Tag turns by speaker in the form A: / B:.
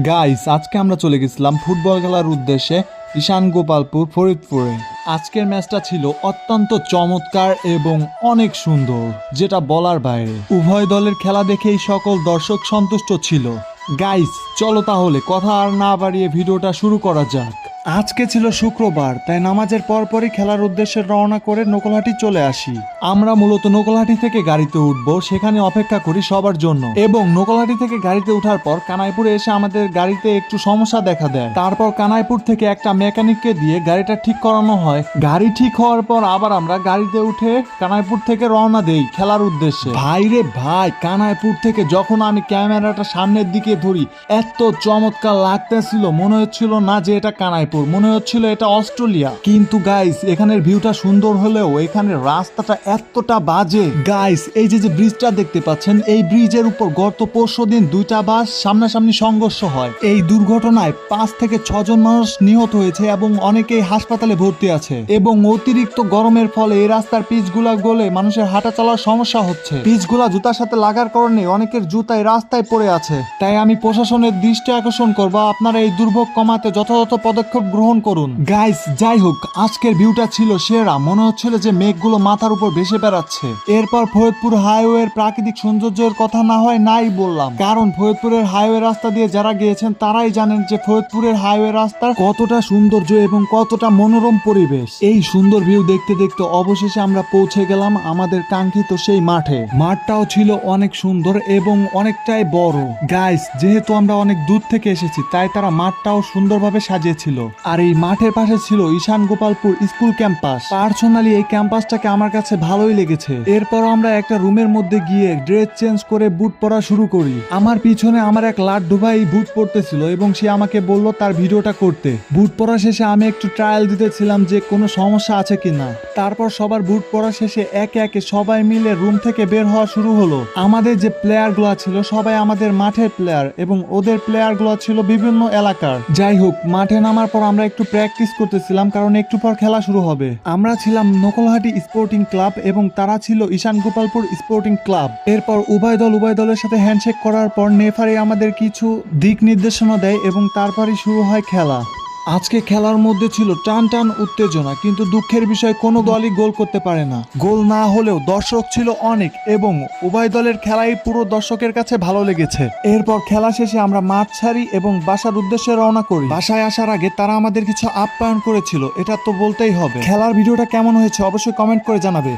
A: Guys, আজকে আমরা চলে গেছিলাম ফুটবল খেলার উদ্দেশ্যে ঈশান গোপালপুর ফরিদপুরে। আজকের ম্যাচটা ছিল অত্যন্ত চমৎকার এবং অনেক সুন্দর, যেটা বলার বাইরে। উভয় দলের খেলা দেখেই সকল দর্শক সন্তুষ্ট ছিল। গাইস, চলো তাহলে কথা আর না বাড়িয়ে ভিডিওটা শুরু করা যাক। আজকে ছিল শুক্রবার, তাই নামাজের পরপরই খেলার উদ্দেশ্যে রওনা করে নকলহাটি চলে আসি। আমরা মূলত নকলহাটি থেকে গাড়িতে উঠবো, সেখানে অপেক্ষা করি সবার জন্য। এবং নকলহাটি থেকে গাড়িতে ওঠার পর কানাইপুরে এসে আমাদের গাড়িতে একটু সমস্যা দেখা দেয়। তারপর কানাইপুর থেকে একটা মেকানিককে দিয়ে গাড়িটা ঠিক করানো হয়। গাড়ি ঠিক হওয়ার পর আবার আমরা গাড়িতে উঠে কানাইপুর থেকে রওনা দেই খেলার উদ্দেশ্যে। ভাই রে ভাই, কানাইপুর থেকে যখন আমি ক্যামেরাটা সামনের দিকে ধরি, এত চমৎকার লাগতেছিল, মনে হচ্ছিল না যে এটা কানাইপুর, মনে হচ্ছিল এটা অস্ট্রেলিয়া। কিন্তু গাইস, এখানের ভিউটা সুন্দর হলেও এখানের রাস্তাটা এতটা বাজে। গাইস, এই যে ব্রিজটা দেখতে পাচ্ছেন, এই ব্রিজের উপর গত পরশুদিন দুইটা বাস সামনাসামনি সংঘর্ষ হয়। এই দুর্ঘটনায় 5 থেকে 6 জন মানুষ নিহত হয়েছে এবং অনেকেই হাসপাতালে ভর্তি আছে। এবং অতিরিক্ত গরমের ফলে এই রাস্তার পিচগুলা গলে মানুষের হাঁটা চলার সমস্যা হচ্ছে। পিচগুলা জুতার সাথে লাগার কারণে অনেকের জুতায় রাস্তায় পড়ে আছে। তাই আমি প্রশাসনের দৃষ্টি আকর্ষণ করব, আপনারা এই দুর্ভোগ কমাতে যথাযথ পদক্ষেপ গ্রহণ করুন। গাইস, যাই হোক, আজকের ভিউটা ছিল সেরা। মনে হচ্ছিল যে মেঘগুলো মাথার উপর ভেসে বেড়াচ্ছে। এরপর ফরিদপুর হাইওয়ের প্রাকৃতিক সৌন্দর্যের কথা না হয় নাই বললাম, কারণ ফরিদপুরের হাইওয়ে রাস্তা দিয়ে যারা গিয়েছেন তারাই জানেন যে ফরিদপুরের হাইওয়ে রাস্তার কতটা সৌন্দর্য এবং কতটা মনোরম পরিবেশ। এই সুন্দর ভিউ দেখতে দেখতে অবশেষে আমরা পৌঁছে গেলাম আমাদের কাঙ্ক্ষিত সেই মাঠে। মাঠটাও ছিল অনেক সুন্দর এবং অনেকটাই বড়। গাইস, যেহেতু আমরা অনেক দূর থেকে এসেছি, তাই তারা মাঠটাও সুন্দরভাবে সাজিয়েছিল। আর এই মাঠের পাশে ছিল ঈশান গোপালপুর স্কুল ক্যাম্পাস। পার্সোনালি এই ক্যাম্পাসটাকে আমার কাছে ভালোই লেগেছে। এরপর আমরা একটা রুমের মধ্যে গিয়ে ড্রেস চেঞ্জ করে বুট পরা শুরু করি। আমার পিছনে আমার এক লাড্ডু ভাই বুট পরতেছিল এবং সে আমাকে বলল তার ভিডিওটা করতে। বুট পরা শেষে আমি একটু ট্রায়াল দিতেছিলাম যে কোনো সমস্যা আছে কিনা। তারপর সবার বুট পরা শেষে একে একে সবাই মিলে রুম থেকে বের হওয়া শুরু হলো। আমাদের যে প্লেয়ার গুলা ছিল সবাই আমাদের মাঠের প্লেয়ার এবং ওদের প্লেয়ার গুলা ছিল বিভিন্ন এলাকার। যাই হোক, মাঠে নামার পর আমরা একটু প্র্যাকটিস করতেছিলাম, কারণ একটু পর খেলা শুরু হবে। আমরা ছিলাম নকলহাটি স্পোর্টিং ক্লাব এবং তারা ছিল ঈশান গোপালপুর স্পোর্টিং ক্লাব। এরপর উভয় দলের সাথে হ্যান্ডশেক করার পর নেফারি আমাদের কিছু দিক নির্দেশনা দেয় এবং তারপরই শুরু হয় খেলা। আজকে খেলার মধ্যে ছিল টান টান উত্তেজনা, কিন্তু দুঃখের বিষয় কোনো দলই গোল করতে পারে না। গোল না হলেও দর্শক ছিল অনেক এবং উভয় দলের খেলাই পুরো দর্শকের কাছে ভালো লেগেছে। এরপর খেলা শেষে আমরা মাঠ ছাড়ি এবং বাসার উদ্দেশ্যে রওনা করি। বাসায় আসার আগে তারা আমাদের কিছু আপ্যায়ন করেছিল, এটা তো বলতেই হবে। খেলার ভিডিওটা কেমন হয়েছে অবশ্যই কমেন্ট করে জানাবে।